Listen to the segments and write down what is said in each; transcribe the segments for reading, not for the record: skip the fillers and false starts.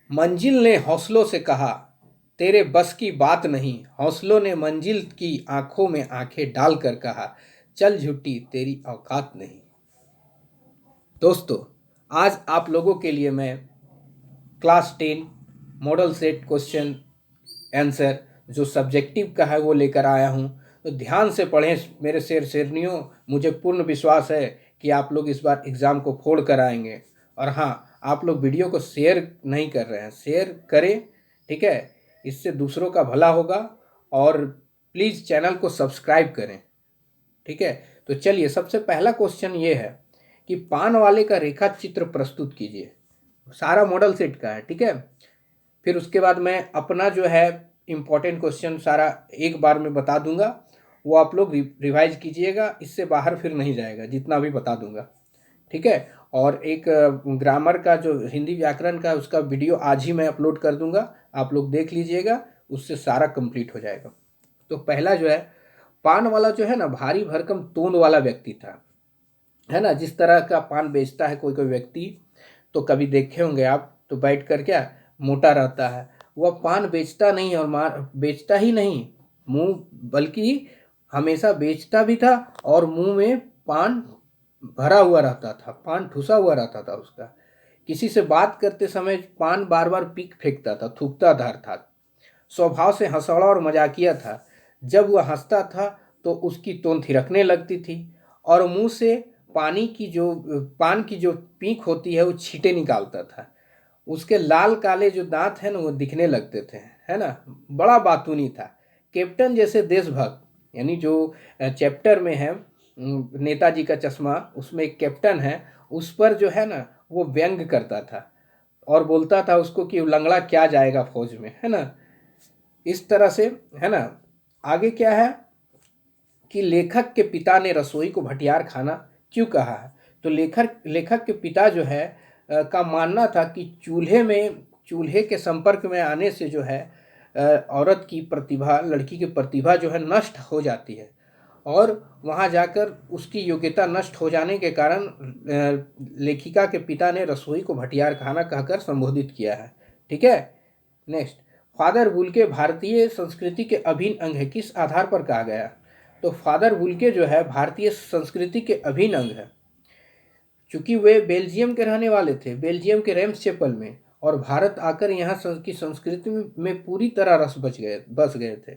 मंजिल ने हौसलों से कहा, तेरे बस की बात नहीं। हौसलों ने मंजिल की आंखों में आंखें डालकर कहा, चल झुट्टी तेरी औकात नहीं। दोस्तों, आज आप लोगों के लिए मैं class 10 model set question answer जो सब्जेक्टिव का है वो लेकर आया हूँ। तो ध्यान से पढ़ें मेरे शेर शेरनियों। मुझे पूर्ण विश्वास है कि आप लोग इस बार एग्ज़ाम को फोड़ कर आएंगे। और हाँ, आप लोग वीडियो को शेयर नहीं कर रहे हैं, शेयर करें, ठीक है। इससे दूसरों का भला होगा। और प्लीज़ चैनल को सब्सक्राइब करें, ठीक है। तो चलिए, सबसे पहला क्वेश्चन ये है कि पान वाले का रेखा चित्र प्रस्तुत कीजिए। सारा मॉडल सेट का है, ठीक है। फिर उसके बाद मैं अपना जो है इम्पोर्टेंट क्वेश्चन सारा एक बार में बता दूंगा, वो आप लोग रिवाइज कीजिएगा, इससे बाहर फिर नहीं जाएगा जितना भी बता दूंगा, ठीक है। और एक ग्रामर का जो हिंदी व्याकरण का उसका वीडियो आज ही मैं अपलोड कर दूंगा, आप लोग देख लीजिएगा, उससे सारा कंप्लीट हो जाएगा। तो पहला जो है, पान वाला जो है ना, भारी भरकम तोंद वाला व्यक्ति था, है ना। जिस तरह का पान बेचता है कोई कोई व्यक्ति, तो कभी देखे होंगे आप, तो बैठ कर क्या मोटा रहता है। वह पान बेचता नहीं, और मार बेचता ही नहीं मुंह, बल्कि हमेशा बेचता भी था और मुंह में पान भरा हुआ रहता था, पान ठुसा हुआ रहता था उसका। किसी से बात करते समय पान बार बार पीक फेंकता था, थूकता धार था। स्वभाव से हंसौड़ा और मजाकिया था। जब वह हंसता था तो उसकी तोन थिरकने लगती थी, और मुंह से पान की जो पीक होती है वो छींटे निकालता था। उसके लाल काले जो दांत हैं ना वो दिखने लगते थे, है ना। बड़ा बातूनी था। कैप्टन जैसे देशभक्त, यानी जो चैप्टर में है नेताजी का चश्मा, उसमें एक कैप्टन है, उस पर जो है ना वो व्यंग करता था और बोलता था उसको कि लंगड़ा क्या जाएगा फौज में, है ना। इस तरह से, है ना। आगे क्या है कि लेखक के पिता ने रसोई को भटियार खाना क्यों कहा है। तो लेखक लेखक के पिता जो है का मानना था कि चूल्हे के संपर्क में आने से जो है औरत की प्रतिभा, लड़की की प्रतिभा जो है नष्ट हो जाती है, और वहाँ जाकर उसकी योग्यता नष्ट हो जाने के कारण लेखिका के पिता ने रसोई को भटियार खाना कहकर संबोधित किया है, ठीक है। नेक्स्ट, फादर वुल्के भारतीय संस्कृति के अभिन्न अंग है, किस आधार पर कहा गया। तो फादर वुल्के जो है भारतीय संस्कृति के अभिन्न अंग है, चूंकि वे बेल्जियम के रहने वाले थे, बेल्जियम के रेम्स चैपल में, और भारत आकर यहाँ की संस्कृति में पूरी तरह बस गए थे,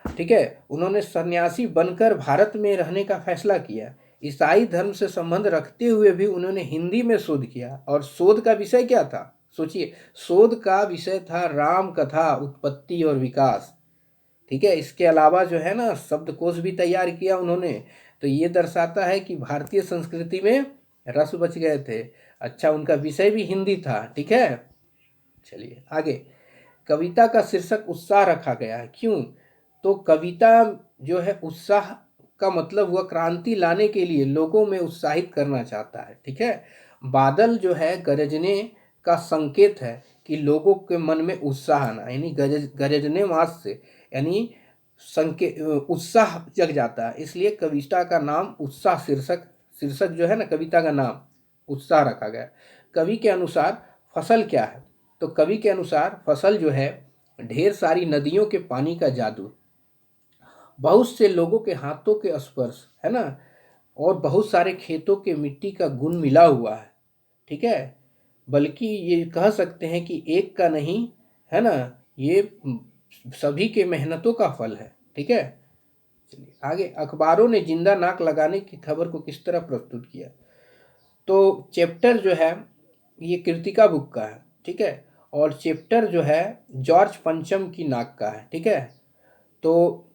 ठीक है। उन्होंने सन्यासी बनकर भारत में रहने का फैसला किया। ईसाई धर्म से संबंध रखते हुए भी उन्होंने हिंदी में शोध किया, और शोध का विषय क्या था, सोचिए। शोध का विषय था राम कथा उत्पत्ति और विकास, ठीक है। इसके अलावा जो है ना शब्दकोश भी तैयार किया उन्होंने। तो ये दर्शाता है कि भारतीय संस्कृति में रस बच गए थे। अच्छा, उनका विषय भी हिंदी था, ठीक है। चलिए आगे, कविता का शीर्षक उत्साह रखा गया है, क्यों। तो कविता जो है उत्साह का मतलब हुआ क्रांति लाने के लिए लोगों में उत्साहित करना चाहता है, ठीक है। बादल जो है गरजने का संकेत है कि लोगों के मन में उत्साह आना, यानी गरजने मास से, यानी उत्साह जग जाता है। इसलिए कविता का नाम उत्साह, शीर्षक शीर्षक जो है ना कविता का नाम उत्साह रखा गया। कवि के अनुसार फसल क्या है। तो कवि के अनुसार फसल जो है ढेर सारी नदियों के पानी का जादू, बहुत से लोगों के हाथों के स्पर्श, है ना, और बहुत सारे खेतों के मिट्टी का गुण मिला हुआ है, ठीक है। बल्कि ये कह सकते हैं कि एक का नहीं, है ना, ये सभी के मेहनतों का फल है, ठीक है। चलिए आगे, अखबारों ने जिंदा नाक लगाने की खबर को किस तरह प्रस्तुत किया। तो चैप्टर जो है ये कृतिका बुक का है, ठीक है। और चैप्टर जो है जॉर्ज पंचम की नाक का है, ठीक है। तो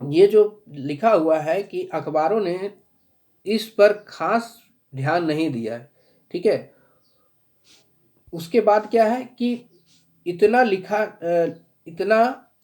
ये जो लिखा हुआ है कि अखबारों ने इस पर खास ध्यान नहीं दिया है, ठीक है। उसके बाद क्या है कि इतना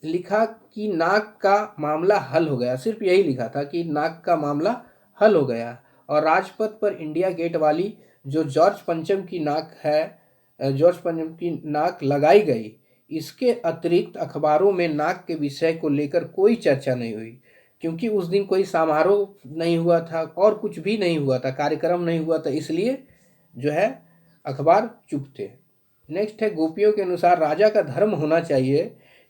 लिखा कि नाक का मामला हल हो गया, सिर्फ यही लिखा था कि नाक का मामला हल हो गया। और राजपथ पर इंडिया गेट वाली जो जॉर्ज पंचम की नाक है, जॉर्ज पंचम की नाक लगाई गई। इसके अतिरिक्त अखबारों में नाक के विषय को लेकर कोई चर्चा नहीं हुई, क्योंकि उस दिन कोई समारोह नहीं हुआ था और कुछ भी नहीं हुआ था, कार्यक्रम नहीं हुआ था, इसलिए जो है अखबार चुप थे। नेक्स्ट है, गोपियों के अनुसार राजा का धर्म होना चाहिए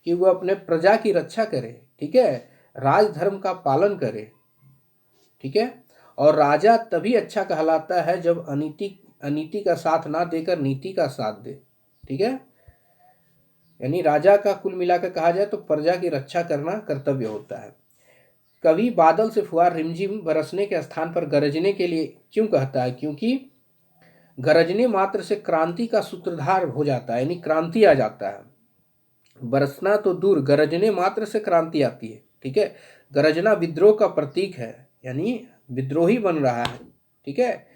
कि वो अपने प्रजा की रक्षा करे, ठीक है, राजधर्म का पालन करे, ठीक है। और राजा तभी अच्छा कहलाता है जब अनीति अनीति का साथ ना देकर नीति का साथ दे, ठीक है। यानी राजा का कुल मिलाकर कहा जाए तो प्रजा की रक्षा करना कर्तव्य होता है। कवि बादल से फुहार रिमझिम बरसने के स्थान पर गरजने के लिए क्यों कहता है? क्योंकि गरजने मात्र से क्रांति का सूत्रधार हो जाता है, यानी क्रांति आ जाता है। बरसना तो दूर, गरजने मात्र से क्रांति आती है, ठीक है। गरजना विद्रोह का प्रतीक है, यानी विद्रोही बन रहा है, ठीक है।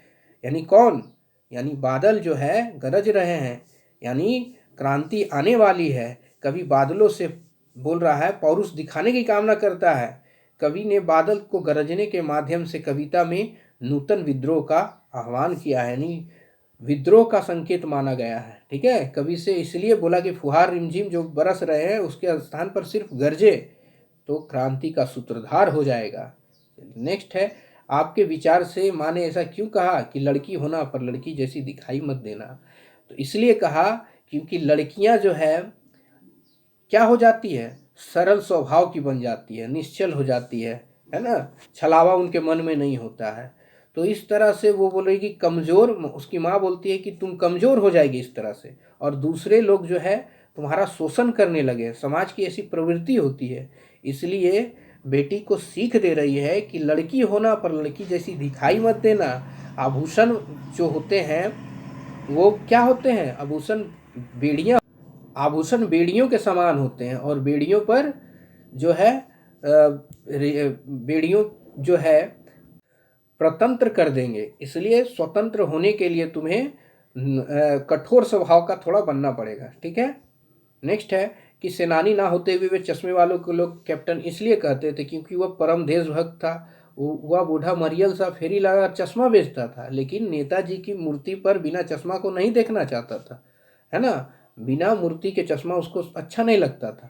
यानी कौन? यानी बादल जो है गरज रहे हैं, यानी क्रांति आने वाली है। कवि बादलों से बोल रहा है, पौरुष दिखाने की कामना करता है। कवि ने बादल को गरजने के माध्यम से कविता में नूतन विद्रोह का आह्वान किया है, यानी विद्रोह का संकेत माना गया है, ठीक है। कवि से इसलिए बोला कि फुहार रिमझिम जो बरस रहे हैं उसके स्थान पर सिर्फ गरजे तो क्रांति का सूत्रधार हो जाएगा। नेक्स्ट है, आपके विचार से माँ ने ऐसा क्यों कहा कि लड़की होना पर लड़की जैसी दिखाई मत देना? तो इसलिए कहा क्योंकि लड़कियां जो है क्या हो जाती है, सरल स्वभाव की बन जाती है, निश्चल हो जाती है ना, छलावा उनके मन में नहीं होता है। तो इस तरह से वो बोलेगी कमज़ोर, उसकी माँ बोलती है कि तुम कमज़ोर हो जाएगी इस तरह से, और दूसरे लोग जो है तुम्हारा शोषण करने लगे। समाज की ऐसी प्रवृत्ति होती है, इसलिए बेटी को सीख दे रही है कि लड़की होना पर लड़की जैसी दिखाई मत देना। आभूषण जो होते हैं वो क्या होते हैं? आभूषण बेड़ियों के समान होते हैं, और बेड़ियों पर जो है बेड़ियों जो है प्रतंत्र कर देंगे। इसलिए स्वतंत्र होने के लिए तुम्हें कठोर स्वभाव का थोड़ा बनना पड़ेगा, ठीक है। नेक्स्ट है कि सेनानी ना होते हुए वे चश्मे वालों को लोग कैप्टन इसलिए कहते थे क्योंकि वह परम देशभक्त था। वह बूढ़ा मरियल सा फेरी लगा चश्मा बेचता था, लेकिन नेताजी की मूर्ति पर बिना चश्मा को नहीं देखना चाहता था, है ना। बिना मूर्ति के चश्मा उसको अच्छा नहीं लगता था,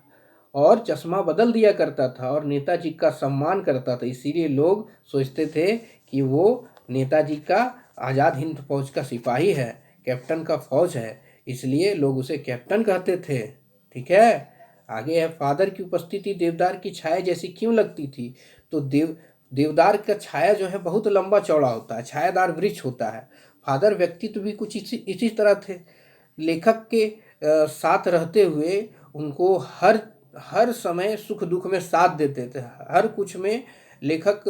और चश्मा बदल दिया करता था और नेताजी का सम्मान करता था। इसीलिए लोग सोचते थे कि वो नेताजी का आज़ाद हिंद फौज का सिपाही है, कैप्टन का फौज है, इसलिए लोग उसे कैप्टन कहते थे, ठीक है। आगे है, फादर की उपस्थिति देवदार की छाया जैसी क्यों लगती थी? तो देवदार का छाया जो है बहुत लंबा चौड़ा होता है, छायादार वृक्ष होता है। फादर व्यक्तित्व भी कुछ इसी तरह थे। लेखक के साथ रहते हुए उनको हर हर समय सुख दुख में साथ देते थे, हर कुछ में। लेखक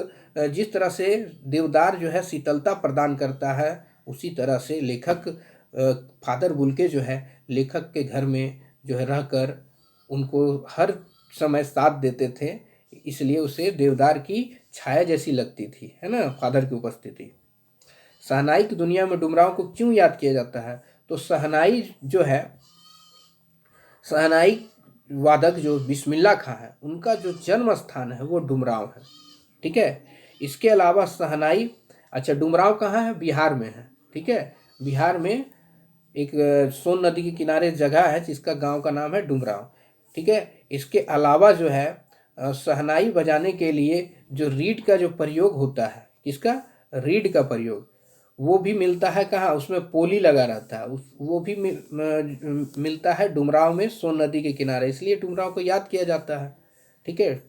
जिस तरह से देवदार जो है शीतलता प्रदान करता है, उसी तरह से लेखक फादर बुल्के जो है लेखक के घर में जो है रहकर उनको हर समय साथ देते थे, इसलिए उसे देवदार की छाया जैसी लगती थी, है ना, फादर की उपस्थिति। शहनाई की दुनिया में डुमराव को क्यों याद किया जाता है? तो शहनाई जो है, शहनाई वादक जो बिस्मिल्लाह खां है, उनका जो जन्म स्थान है वो डुमराव है, ठीक है। इसके अलावा शहनाई, अच्छा डुमराव कहाँ है? बिहार में है, ठीक है। बिहार में एक सोन नदी के किनारे जगह है जिसका गांव का नाम है डुमराव, ठीक है। इसके अलावा जो है शहनाई बजाने के लिए जो रीड का जो प्रयोग होता है, किसका? रीड का प्रयोग, वो भी मिलता है कहाँ? उसमें पोली लगा रहता है, वो भी मिलता है डुमराव में, सोन नदी के किनारे, इसलिए डुमराव को याद किया जाता है, ठीक है।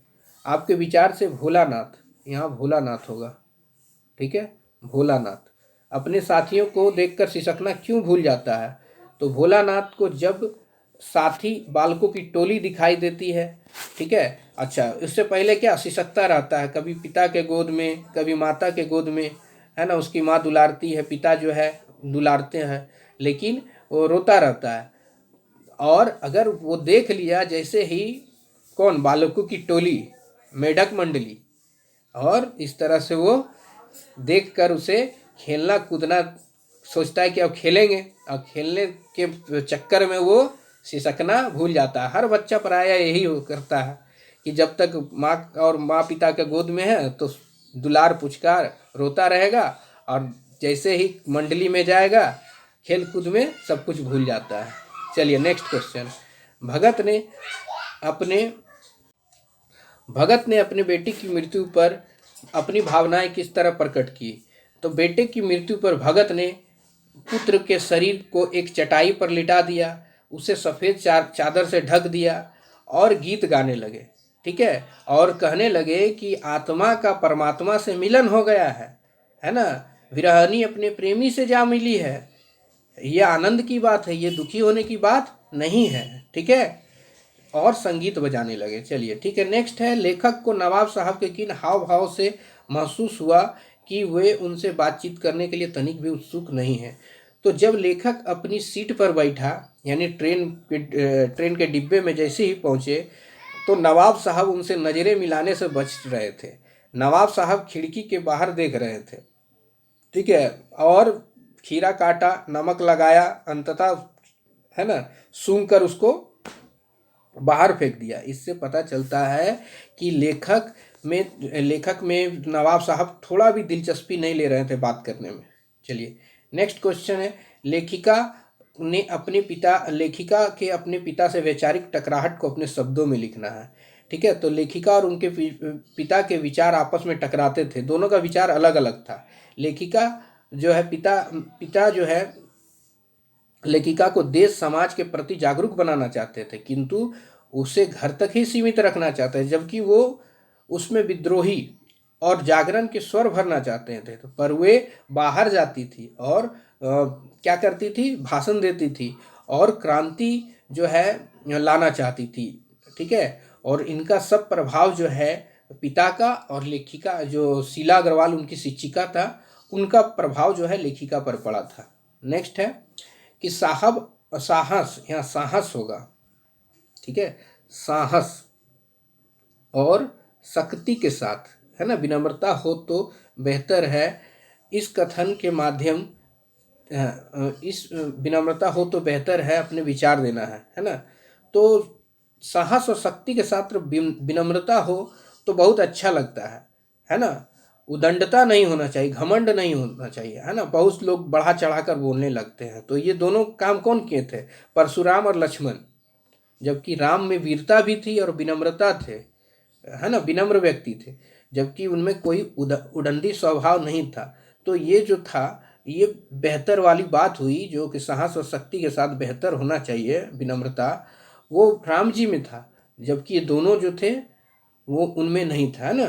आपके विचार से भोलानाथ, यहाँ भोलानाथ होगा, ठीक है। भोलानाथ अपने साथियों को देखकर सिसकना क्यों भूल जाता है? तो भोलानाथ को जब साथी बालकों की टोली दिखाई देती है, ठीक है, अच्छा इससे पहले क्या सिसकता रहता है, कभी पिता के गोद में, कभी माता के गोद में, है ना। उसकी माँ दुलारती है, पिता जो है दुलारते हैं, लेकिन वो रोता रहता है। और अगर वो देख लिया जैसे ही कौन? बालकों की टोली, मेढक मंडली, और इस तरह से वो देखकर उसे खेलना कूदना सोचता है कि अब खेलेंगे, और खेलने के चक्कर में वो सिसकना भूल जाता है। हर बच्चा प्रायः यही करता है कि जब तक माँ पिता के गोद में है तो दुलार पुचकार रोता रहेगा, और जैसे ही मंडली में जाएगा खेल कूद में सब कुछ भूल जाता है। चलिए नेक्स्ट क्वेश्चन। भगत ने अपने बेटी की मृत्यु पर अपनी भावनाएं किस तरह प्रकट की? तो बेटे की मृत्यु पर भगत ने पुत्र के शरीर को एक चटाई पर लिटा दिया, उसे सफ़ेद चादर से ढक दिया और गीत गाने लगे। ठीक है, और कहने लगे कि आत्मा का परमात्मा से मिलन हो गया है ना, विरहनी अपने प्रेमी से जा मिली है। ये आनंद की बात है, ये दुखी होने की बात नहीं है। ठीक है, और संगीत बजाने लगे। चलिए ठीक है, नेक्स्ट है, लेखक को नवाब साहब के किन हाव भाव से महसूस हुआ कि वे उनसे बातचीत करने के लिए तनिक भी उत्सुक नहीं है। तो जब लेखक अपनी सीट पर बैठा, यानी ट्रेन के डिब्बे में जैसे ही पहुंचे, तो नवाब साहब उनसे नज़रें मिलाने से बच रहे थे। नवाब साहब खिड़की के बाहर देख रहे थे। ठीक है, और खीरा काटा, नमक लगाया, अंततः है ना सूंघ कर उसको बाहर फेंक दिया। इससे पता चलता है कि लेखक में नवाब साहब थोड़ा भी दिलचस्पी नहीं ले रहे थे बात करने में। चलिए नेक्स्ट क्वेश्चन है, लेखिका के अपने पिता से वैचारिक टकराहट को अपने शब्दों में लिखना है। ठीक है, तो लेखिका और उनके पिता के विचार आपस में टकराते थे, दोनों का विचार अलग अलग था। लेखिका जो है पिता जो है लेखिका को देश समाज के प्रति जागरूक बनाना चाहते थे, किंतु उसे घर तक ही सीमित रखना चाहते थे, जबकि वो उसमें विद्रोही और जागरण के स्वर भरना चाहते थे। तो पर वे बाहर जाती थी और क्या करती थी, भाषण देती थी और क्रांति जो है लाना चाहती थी। ठीक है, और इनका सब प्रभाव जो है पिता का और लेखिका जो शीला अग्रवाल उनकी शिक्षिका था, उनका प्रभाव जो है लेखिका पर पड़ा था। नेक्स्ट है कि साहस, यहाँ साहस होगा। ठीक है, साहस और शक्ति के साथ, है ना, विनम्रता हो तो बेहतर है। इस कथन के माध्यम इस विनम्रता हो तो बेहतर है अपने विचार देना है ना। तो साहस और शक्ति के साथ विनम्रता हो तो बहुत अच्छा लगता है ना। उदंडता नहीं होना चाहिए, घमंड नहीं होना चाहिए, है ना। बहुत लोग बढ़ा चढ़ाकर बोलने लगते हैं। तो ये दोनों काम कौन किए थे, परशुराम और लक्ष्मण। जबकि राम में वीरता भी थी और विनम्रता थे, है ना, विनम्र व्यक्ति थे, जबकि उनमें कोई उदंडी स्वभाव नहीं था। तो ये जो था, ये बेहतर वाली बात हुई, जो कि साहस और शक्ति के साथ बेहतर होना चाहिए विनम्रता, वो राम जी में था, जबकि ये दोनों जो थे वो उनमें नहीं था, है ना।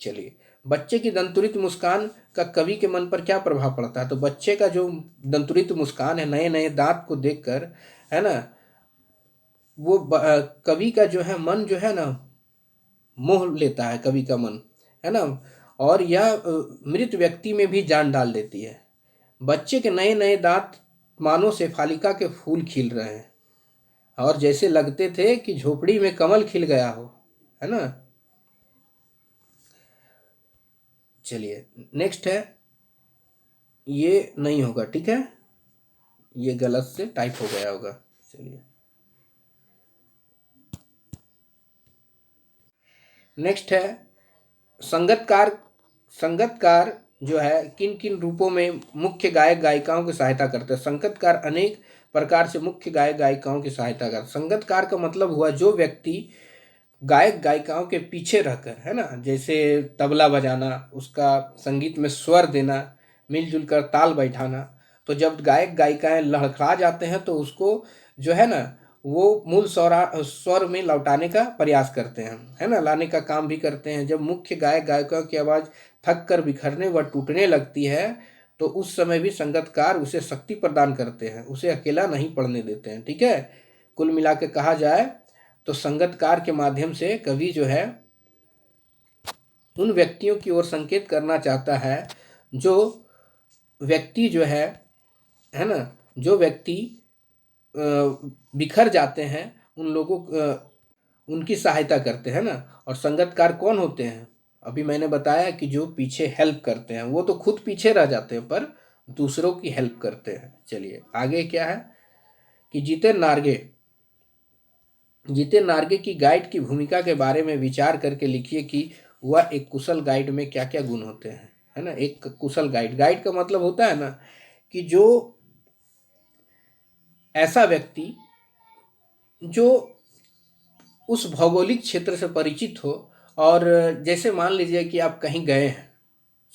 चलिए, बच्चे की दंतुरित मुस्कान का कवि के मन पर क्या प्रभाव पड़ता है। तो बच्चे का जो दंतुरित मुस्कान है, नए नए दांत को देखकर, है ना, वो कवि का जो है मन जो है ना मोह लेता है, कवि का मन, है ना। और यह मृत व्यक्ति में भी जान डाल देती है। बच्चे के नए नए दांत मानो शेफालिका के फूल खिल रहे हैं और जैसे लगते थे कि झोपड़ी में कमल खिल गया हो, है ना। चलिए नेक्स्ट है, ये नहीं होगा, ठीक है, ये गलत से टाइप हो गया होगा। चलिए नेक्स्ट है, संगतकार संगतकार जो है किन किन रूपों में मुख्य गायक गायिकाओं की सहायता करते हैं। संगतकार अनेक प्रकार से मुख्य गायक गायिकाओं की सहायता करते हैं। संगतकार का मतलब हुआ जो व्यक्ति गायक गायिकाओं के पीछे रहकर, है ना, जैसे तबला बजाना, उसका संगीत में स्वर देना, मिलजुल कर ताल बैठाना। तो जब गायक गायिकाएं लड़खड़ा जाते हैं तो उसको जो है ना वो मूल स्वर में लौटाने का प्रयास करते हैं, है ना, लाने का काम भी करते हैं। जब मुख्य गायक गायिकाओं की आवाज़ थक कर बिखरने व टूटने लगती है तो उस समय भी संगतकार उसे शक्ति प्रदान करते हैं, उसे अकेला नहीं पड़ने देते हैं। ठीक है, कुल मिला के कहा जाए तो संगतकार के माध्यम से कवि जो है उन व्यक्तियों की ओर संकेत करना चाहता है जो व्यक्ति जो है ना, जो व्यक्ति बिखर जाते हैं, उन लोगों उनकी सहायता करते हैं ना। और संगतकार कौन होते हैं, अभी मैंने बताया कि जो पीछे हेल्प करते हैं, वो तो खुद पीछे रह जाते हैं पर दूसरों की हेल्प करते हैं। चलिए आगे क्या है कि जितेन नार्गे की गाइड की भूमिका के बारे में विचार करके लिखिए कि वह एक कुशल गाइड में क्या क्या गुण होते हैं, है ना। एक कुशल गाइड का मतलब होता है ना कि जो ऐसा व्यक्ति जो उस भौगोलिक क्षेत्र से परिचित हो, और जैसे मान लीजिए कि आप कहीं गए हैं,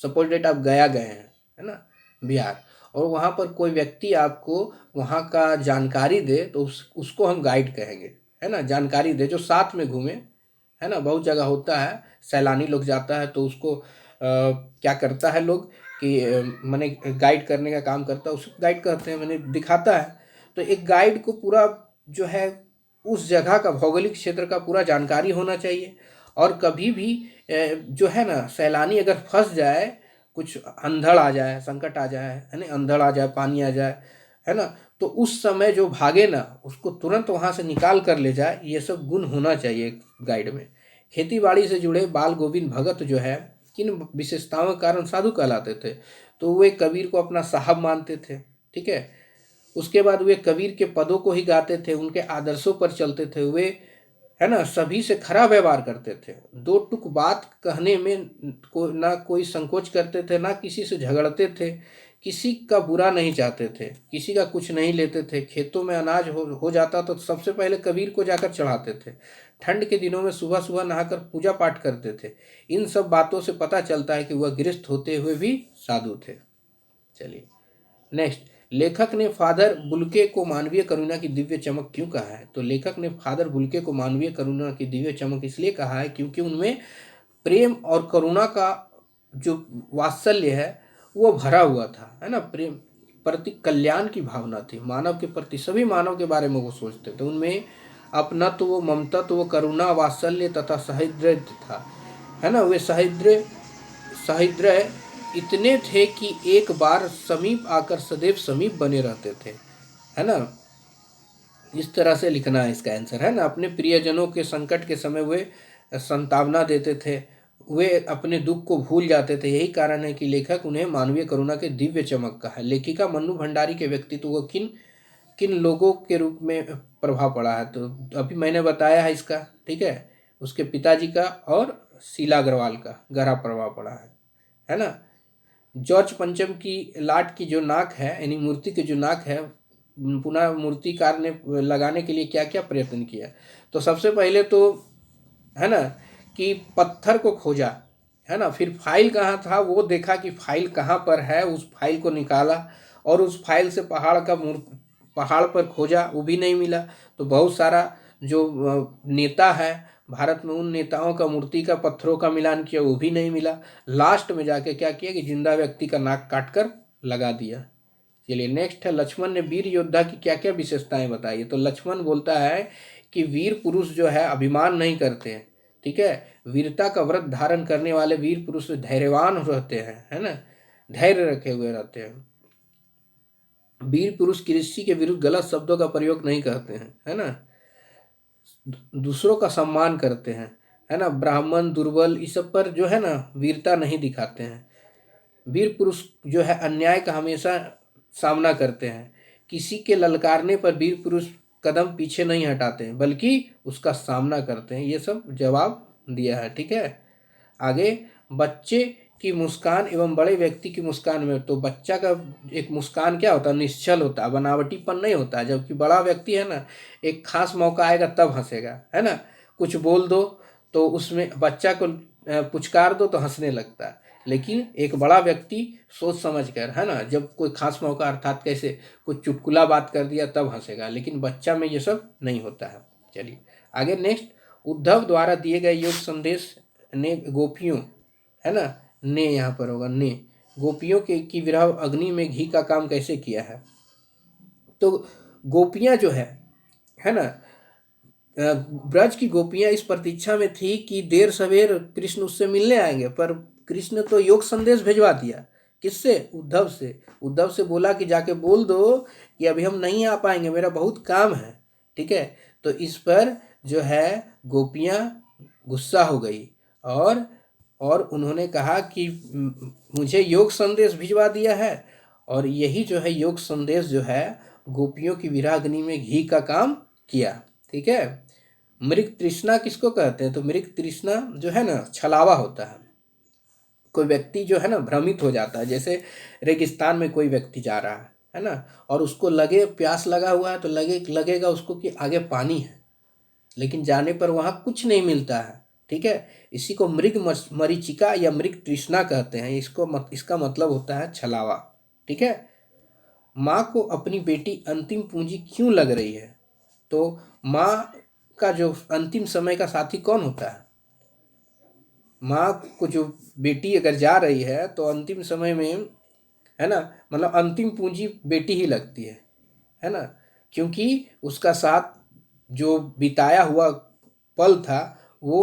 सपोज डेट आप गया गए हैं, है ना, बिहार, और वहाँ पर कोई व्यक्ति आपको वहाँ का जानकारी दे तो उसको हम गाइड कहेंगे, है ना। जानकारी दे, जो साथ में घूमे, है ना। बहुत जगह होता है, सैलानी लोग जाता है तो उसको क्या करता है लोग कि मैंने गाइड करने का काम करता है, उसको गाइड कहते हैं, मैंने दिखाता है। तो एक गाइड को पूरा जो है उस जगह का भौगोलिक क्षेत्र का पूरा जानकारी होना चाहिए। और कभी भी जो है ना सैलानी अगर फंस जाए, कुछ अंधड़ आ जाए, संकट आ जाए, है ना, अंधड़ आ जाए, पानी आ जाए, है ना, तो उस समय जो भागे ना उसको तुरंत वहाँ से निकाल कर ले जाए, ये सब गुण होना चाहिए गाइड में। खेती बाड़ी से जुड़े बाल गोविंद भगत जो है किन विशेषताओं के कारण साधु कहलाते थे? तो वे कबीर को अपना साहब मानते थे, ठीक है। उसके बाद वे कबीर के पदों को ही गाते थे, उनके आदर्शों पर चलते थे, वे, है ना, सभी से खरा व्यवहार करते थे, दो टुक बात कहने में ना कोई संकोच करते थे, ना किसी से झगड़ते थे, किसी का बुरा नहीं चाहते थे, किसी का कुछ नहीं लेते थे। खेतों में अनाज हो जाता तो सबसे पहले कबीर को जाकर चढ़ाते थे। ठंड के दिनों में सुबह सुबह नहाकर पूजा पाठ करते थे। इन सब बातों से पता चलता है कि वह गृहस्थ होते हुए भी साधु थे। चलिए नेक्स्ट, लेखक ने फादर बुल्के को मानवीय करुणा की दिव्य चमक क्यों कहा है? तो लेखक ने फादर बुल्के को मानवीय करुणा की दिव्य चमक इसलिए कहा है क्योंकि उनमें प्रेम और करुणा का जो वात्सल्य है वो भरा हुआ था, है ना। प्रेम प्रति कल्याण की भावना थी, मानव के प्रति, सभी मानव के बारे में वो सोचते थे। उनमें अपनत्व, ममतत्व, करुणा, वात्सल्य तथा सहृदय था, है ना। वे सहृदय इतने थे कि एक बार समीप आकर सदैव समीप बने रहते थे, है ना। इस तरह से लिखना है इसका आंसर, है ना। अपने प्रियजनों के संकट के समय वे सांत्वना देते थे, वे अपने दुख को भूल जाते थे। यही कारण है कि लेखक उन्हें मानवीय करुणा के दिव्य चमक का है। लेखिका मन्नू भंडारी के व्यक्तित्व को किन किन लोगों के रूप में प्रभाव पड़ा है? तो अभी मैंने बताया है इसका, ठीक है। उसके पिताजी का और शीला अग्रवाल का गहरा प्रभाव पड़ा है ना। जॉर्ज पंचम की लाट की जो नाक है, यानी मूर्ति की जो नाक है, पुनः मूर्तिकार ने लगाने के लिए क्या क्या प्रयत्न किया? तो सबसे पहले तो, है ना, कि पत्थर को खोजा, है ना, फिर फाइल कहाँ था वो देखा कि फाइल कहाँ पर है, उस फाइल को निकाला, और उस फाइल से पहाड़ पर खोजा, वो भी नहीं मिला। तो बहुत सारा जो नेता है भारत में, उन नेताओं का मूर्ति का पत्थरों का मिलान किया, वो भी नहीं मिला। लास्ट में जाके क्या किया कि जिंदा व्यक्ति का नाक काट कर लगा दिया। चलिए नेक्स्ट है, लक्ष्मण ने वीर योद्धा की क्या क्या विशेषताएं बताई? तो लक्ष्मण बोलता है कि वीर पुरुष जो है अभिमान नहीं करते हैं, ठीक है। वीरता का व्रत धारण करने वाले वीर पुरुष धैर्यवान रहते हैं, है ना, धैर्य रखे हुए रहते हैं। वीर पुरुष किसी के विरुद्ध गलत शब्दों का प्रयोग नहीं करते हैं, है ना। दूसरों का सम्मान करते हैं, है ना। ब्राह्मण, दुर्बल, इस सब पर जो है ना वीरता नहीं दिखाते हैं। वीर पुरुष जो है अन्याय का हमेशा सामना करते हैं। किसी के ललकारने पर वीर पुरुष कदम पीछे नहीं हटाते हैं बल्कि उसका सामना करते हैं। ये सब जवाब दिया है, ठीक है। आगे, बच्चे की मुस्कान एवं बड़े व्यक्ति की मुस्कान में, तो बच्चा का एक मुस्कान क्या होता है? निश्चल होता है, बनावटीपन नहीं होता है। जबकि बड़ा व्यक्ति है ना, एक खास मौका आएगा तब हंसेगा, है ना। कुछ बोल दो तो उसमें बच्चा को पुचकार दो तो हंसने लगता है। लेकिन एक बड़ा व्यक्ति सोच समझ कर, है ना, जब कोई खास मौका, अर्थात कैसे कुछ चुटकुला बात कर दिया तब हंसेगा। लेकिन बच्चा में ये सब नहीं होता है। चलिए आगे नेक्स्ट, उद्धव द्वारा दिए गए योग संदेश ने गोपियों, है ना, ने यहाँ पर होगा ने, गोपियों के की विरह अग्नि में घी का काम कैसे किया है? तो गोपियां जो है ना, ब्रज की गोपियां इस प्रतीक्षा में थी कि देर सवेर कृष्ण उससे मिलने आएंगे, पर कृष्ण तो योग संदेश भिजवा दिया। किससे? उद्धव से। उद्धव से बोला कि जाके बोल दो कि अभी हम नहीं आ पाएंगे, मेरा बहुत काम है, ठीक है। तो इस पर जो है गोपियां गुस्सा हो गई और उन्होंने कहा कि मुझे योग संदेश भिजवा दिया है। और यही जो है योग संदेश जो है गोपियों की विराग्नि में घी का काम किया, ठीक है। मृग तृष्णा किसको कहते हैं? तो मृग तृष्णा जो है ना छलावा होता है। कोई व्यक्ति जो है ना भ्रमित हो जाता है, जैसे रेगिस्तान में कोई व्यक्ति जा रहा है ना, और उसको लगे प्यास लगा हुआ है तो लगेगा उसको कि आगे पानी है, लेकिन जाने पर वहाँ कुछ नहीं मिलता है, ठीक है। इसी को मृग मरीचिका या मृग तृष्णा कहते हैं। इसका मतलब होता है छलावा, ठीक है। माँ को अपनी बेटी अंतिम पूंजी क्यों लग रही है? तो माँ का जो अंतिम समय का साथी कौन होता है? माँ को जो बेटी अगर जा रही है तो अंतिम समय में, है ना, मतलब अंतिम पूंजी बेटी ही लगती है ना, क्योंकि उसका साथ जो बिताया हुआ पल था वो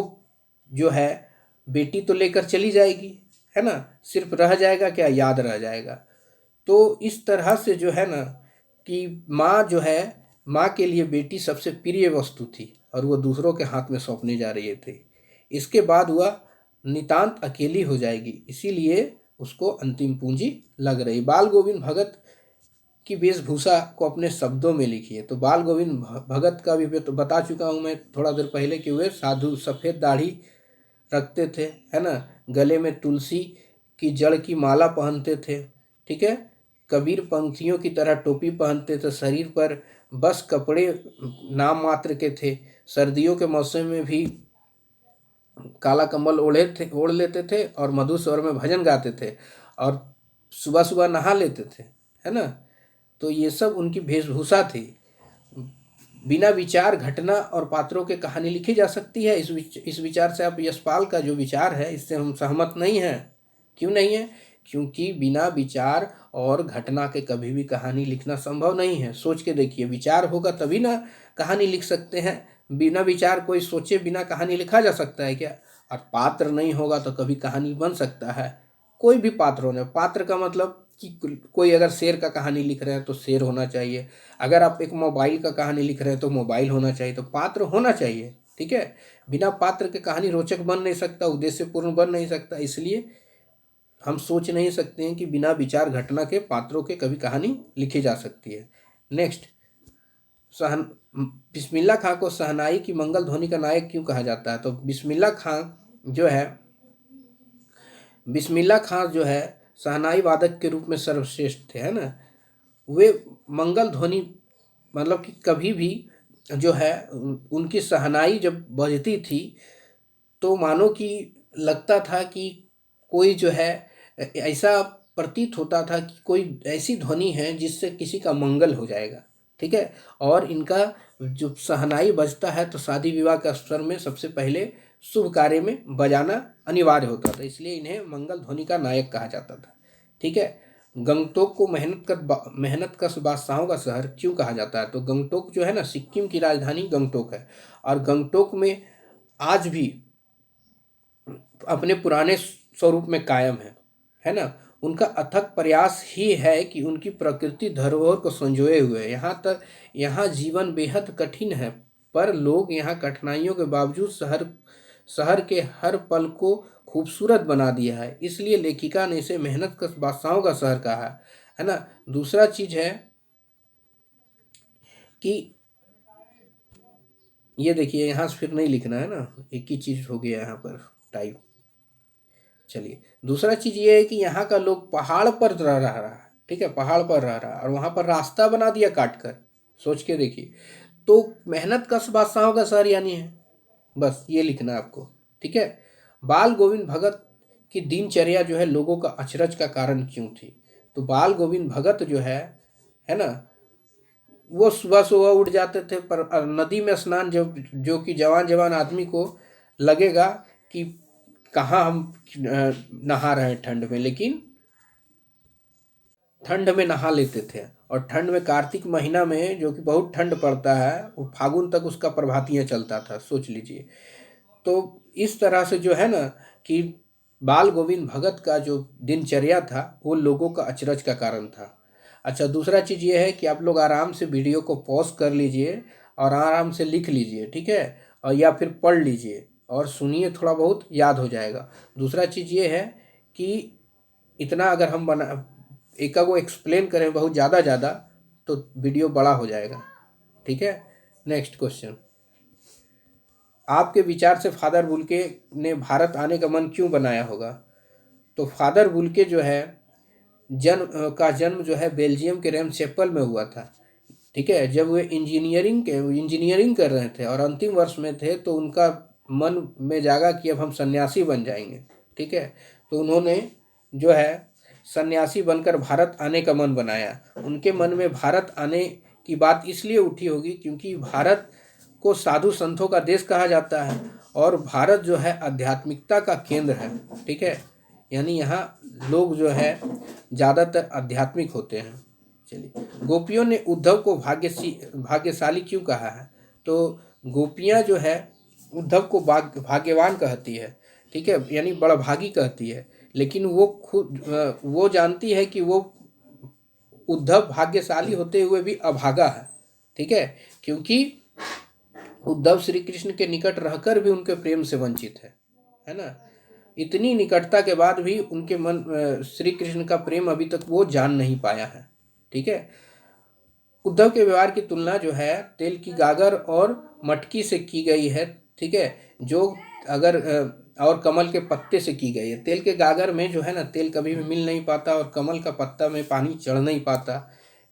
जो है बेटी तो लेकर चली जाएगी, है ना, सिर्फ रह जाएगा क्या, याद रह जाएगा। तो इस तरह से जो है ना कि माँ जो है, माँ के लिए बेटी सबसे प्रिय वस्तु थी और वो दूसरों के हाथ में सौंपने जा रही थी। इसके बाद वह नितांत अकेली हो जाएगी, इसीलिए उसको अंतिम पूंजी लग रही। बाल गोविंद भगत की वेशभूषा को अपने शब्दों में लिखिए। तो बाल गोविंद भगत का भी तो बता चुका हूँ मैं थोड़ा देर पहले कि वे साधु सफ़ेद दाढ़ी रखते थे, है ना, गले में तुलसी की जड़ की माला पहनते थे, ठीक है, कबीर पंक्तियों की तरह टोपी पहनते थे, शरीर पर बस कपड़े नाम मात्र के थे, सर्दियों के मौसम में भी काला कंबल ओढ़ लेते थे और मधुर स्वर में भजन गाते थे और सुबह सुबह नहा लेते थे, है ना। तो ये सब उनकी वेशभूषा थी। बिना विचार, घटना और पात्रों के कहानी लिखी जा सकती है। इस विचार से आप, यशपाल का जो विचार है, इससे हम सहमत नहीं हैं। क्यों नहीं है? क्योंकि बिना विचार और घटना के कभी भी कहानी लिखना संभव नहीं है। सोच के देखिए, विचार होगा तभी ना कहानी लिख सकते हैं। बिना विचार कोई सोचे बिना कहानी लिखा जा सकता है क्या? और पात्र नहीं होगा तो कभी कहानी बन सकता है? कोई भी पात्र होने, पात्र का मतलब कि कोई अगर शेर का कहानी लिख रहे हैं तो शेर होना चाहिए, अगर आप एक मोबाइल का कहानी लिख रहे हैं तो मोबाइल होना चाहिए, तो पात्र होना चाहिए, ठीक है। बिना पात्र के कहानी रोचक बन नहीं सकता, उद्देश्यपूर्ण बन नहीं सकता। इसलिए हम सोच नहीं सकते हैं कि बिना विचार, घटना के, पात्रों के कभी कहानी लिखी जा सकती है। नेक्स्ट, सहन बिस्मिल्लाह खां को शहनाई की मंगल ध्वनि का नायक क्यों कहा जाता है? तो बिस्मिल्लाह खां जो है, बिस्मिल्लाह खां जो है शहनाई वादक के रूप में सर्वश्रेष्ठ थे, है ना। वे मंगल ध्वनि, मतलब कि कभी भी जो है उनकी शहनाई जब बजती थी तो मानो कि लगता था कि कोई जो है, ऐसा प्रतीत होता था कि कोई ऐसी ध्वनि है जिससे किसी का मंगल हो जाएगा, ठीक है। और इनका जो शहनाई बजता है तो शादी विवाह के अवसर में सबसे पहले शुभ कार्य में बजाना अनिवार्य होता था, इसलिए इन्हें मंगल ध्वनि का नायक कहा जाता था, ठीक है। गंगटोक को मेहनत कश बादशाहों का शहर क्यों कहा जाता है? तो गंगटोक जो है ना, सिक्किम की राजधानी गंगटोक है और गंगटोक में आज भी अपने पुराने स्वरूप में कायम है ना। उनका अथक प्रयास ही है कि उनकी प्रकृति धरोहर को संजोए हुए है। यहाँ जीवन बेहद कठिन है, पर लोग यहाँ कठिनाइयों के बावजूद शहर के हर पल को खूबसूरत बना दिया है, इसलिए लेखिका ने इसे मेहनत कश बादशाहों का शहर कहा है ना। दूसरा चीज है कि ये देखिए, यहाँ से फिर नहीं लिखना है ना, एक ही चीज हो गया यहाँ पर टाइप। चलिए, दूसरा चीज ये है कि यहाँ का लोग पहाड़ पर रह रहा है, ठीक है, पहाड़ पर रह रहा है और वहां पर रास्ता बना दिया काट कर। सोच के देखिए, तो मेहनत कश बादशाहों का शहर यानी है, बस ये लिखना है आपको, ठीक है। बाल गोविंद भगत की दिनचर्या जो है लोगों का अचरज का कारण क्यों थी? तो बाल गोविंद भगत जो है ना, वो सुबह सुबह उठ जाते थे, पर नदी में स्नान, जो कि जवान जवान आदमी को लगेगा कि कहाँ हम नहा रहे हैं ठंड में, लेकिन ठंड में नहा लेते थे। और ठंड में, कार्तिक महीना में जो कि बहुत ठंड पड़ता है, वो फागुन तक उसका प्रभातियाँ चलता था, सोच लीजिए। तो इस तरह से जो है ना कि बाल गोविंद भगत का जो दिनचर्या था वो लोगों का अचरज का कारण था। अच्छा, दूसरा चीज़ ये है कि आप लोग आराम से वीडियो को पॉज कर लीजिए और आराम से लिख लीजिए, ठीक है, और या फिर पढ़ लीजिए और सुनिए, थोड़ा बहुत याद हो जाएगा। दूसरा चीज़ ये है कि इतना अगर हम एक को एक्सप्लेन करें बहुत ज़्यादा तो वीडियो बड़ा हो जाएगा, ठीक है। नेक्स्ट क्वेश्चन, आपके विचार से फादर बुल्के ने भारत आने का मन क्यों बनाया होगा? तो फादर बुल्के जो है जन्म जो है बेल्जियम के रेम चैपल में हुआ था, ठीक है। जब वे इंजीनियरिंग कर रहे थे और अंतिम वर्ष में थे तो उनका मन में जागा कि अब हम सन्यासी बन जाएंगे, ठीक है। तो उन्होंने जो है सन्यासी बनकर भारत आने का मन बनाया। उनके मन में भारत आने की बात इसलिए उठी होगी क्योंकि भारत को साधु संतों का देश कहा जाता है और भारत जो है आध्यात्मिकता का केंद्र है। ठीक है, यानी यहाँ लोग जो है ज़्यादातर आध्यात्मिक होते हैं। चलिए, गोपियों ने उद्धव को भाग्यशाली क्यों कहा है? तो गोपियाँ जो है उद्धव को भाग्यवान कहती है। ठीक है, यानी बड़भागी कहती है, लेकिन वो खुद वो जानती है कि वो उद्धव भाग्यशाली होते हुए भी अभागा है। ठीक है, क्योंकि उद्धव श्री कृष्ण के निकट रहकर भी उनके प्रेम से वंचित है ना। इतनी निकटता के बाद भी उनके मन श्री कृष्ण का प्रेम अभी तक वो जान नहीं पाया है। ठीक है, उद्धव के व्यवहार की तुलना जो है तेल की गागर और मटकी से की गई है। ठीक है, जो अगर और कमल के पत्ते से की गई है। तेल के गागर में जो है ना तेल कभी भी मिल नहीं पाता और कमल का पत्ता में पानी चढ़ नहीं पाता।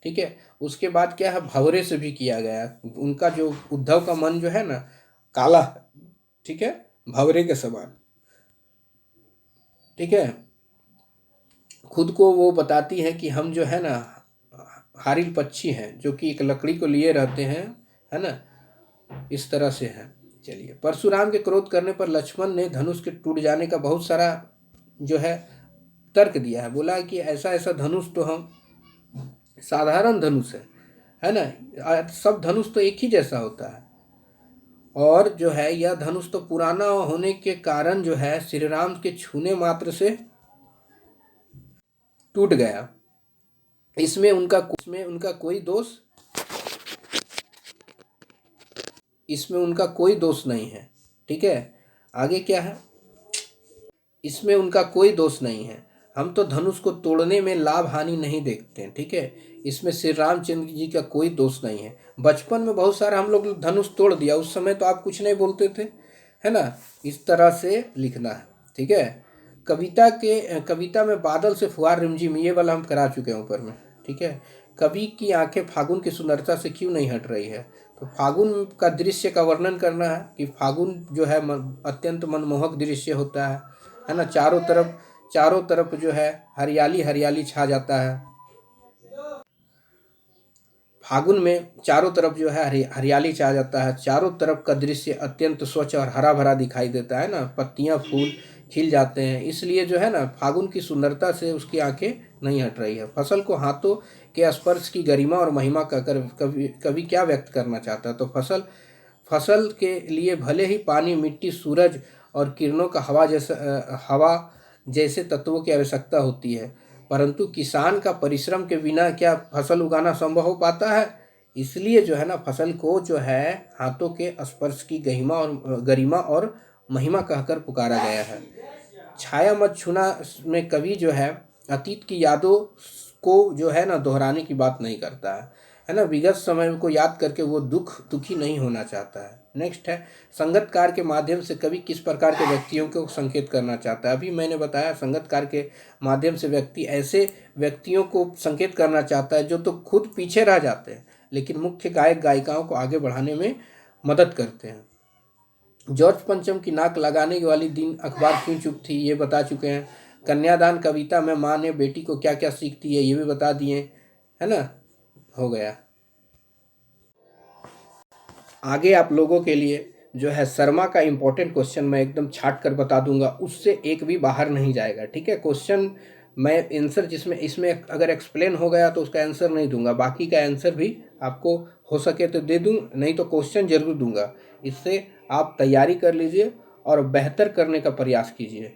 ठीक है, उसके बाद क्या है, भंवरे से भी किया गया। उनका जो उद्धव का मन जो है ना काला, ठीक है, भंवरे के समान। ठीक है, खुद को वो बताती है कि हम जो है ना हारिल पक्षी हैं जो कि एक लकड़ी को लिए रहते हैं, है ना, इस तरह से है। चलिए, परशुराम के क्रोध करने पर लक्ष्मण ने धनुष के टूट जाने का बहुत सारा जो है तर्क दिया है। बोला कि ऐसा ऐसा धनुष तो हम साधारण धनुष है ना, सब धनुष तो एक ही जैसा होता है, और जो है यह धनुष तो पुराना होने के कारण जो है श्री राम के छूने मात्र से टूट गया। इसमें उनका कोई दोष नहीं है। ठीक है, आगे क्या है, इसमें उनका कोई दोष नहीं है। हम तो धनुष को तोड़ने में लाभ हानि नहीं देखते हैं। ठीक है, इसमें श्री रामचंद्र जी का कोई दोष नहीं है। बचपन में बहुत सारा हम लोग धनुष तोड़ दिया, उस समय तो आप कुछ नहीं बोलते थे, है ना, इस तरह से लिखना है। ठीक है, कविता में बादल से फुहार रिमझिम, ये वाला हम करा चुके हैं ऊपर में। ठीक है, कवि की आंखें फागुन की सुंदरता से क्यों नहीं हट रही है? तो फागुन का दृश्य का वर्णन करना है कि फागुन जो है अत्यंत मनमोहक दृश्य होता है ना। चारों तरफ जो है हरियाली हरियाली छा जाता है। फागुन में चारों तरफ जो है हरियाली छा जाता है। चारों तरफ का दृश्य अत्यंत स्वच्छ और हरा भरा दिखाई देता है ना, पत्तियां फूल खिल जाते हैं। इसलिए जो है ना फागुन की सुंदरता से उसकी आंखें नहीं हट रही है। फसल को हाथों के स्पर्श की गरिमा और महिमा कहकर कवि क्या व्यक्त करना चाहता है? तो फसल के लिए भले ही पानी, मिट्टी, सूरज और किरणों का हवा जैसे तत्वों की आवश्यकता होती है, परंतु किसान का परिश्रम के बिना क्या फसल उगाना संभव हो पाता है? इसलिए जो है ना फसल को जो है हाथों के स्पर्श की गरिमा और महिमा कहकर पुकारा गया है। छाया मत छूना में कवि जो है अतीत की यादों को जो है ना दोहराने की बात नहीं करता है ना, विगत समय को याद करके वो दुखी नहीं होना चाहता है। नेक्स्ट है, संगतकार के माध्यम से कवि किस प्रकार के व्यक्तियों को संकेत करना चाहता है? अभी मैंने बताया संगतकार के माध्यम से व्यक्ति ऐसे व्यक्तियों को संकेत करना चाहता है जो तो खुद पीछे रह जाते हैं लेकिन मुख्य गायक गायिकाओं को आगे बढ़ाने में मदद करते हैं। जॉर्ज पंचम की नाक लगाने वाली दिन अखबार क्यों चुप थी, ये बता चुके हैं। कन्यादान कविता में माँ ने बेटी को क्या क्या सीखती है, ये भी बता दिए, है ना, हो गया। आगे आप लोगों के लिए जो है शर्मा का इम्पोर्टेंट क्वेश्चन मैं एकदम छाट कर बता दूंगा, उससे एक भी बाहर नहीं जाएगा। ठीक है, क्वेश्चन मैं आंसर इसमें अगर एक्सप्लेन हो गया तो उसका आंसर नहीं दूंगा, बाकी का आंसर भी आपको हो सके तो दे दूं, नहीं तो क्वेश्चन जरूर दूंगा। इससे आप तैयारी कर लीजिए और बेहतर करने का प्रयास कीजिए।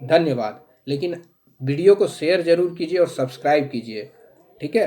धन्यवाद। लेकिन वीडियो को शेयर जरूर कीजिए और सब्सक्राइब कीजिए। ठीक है।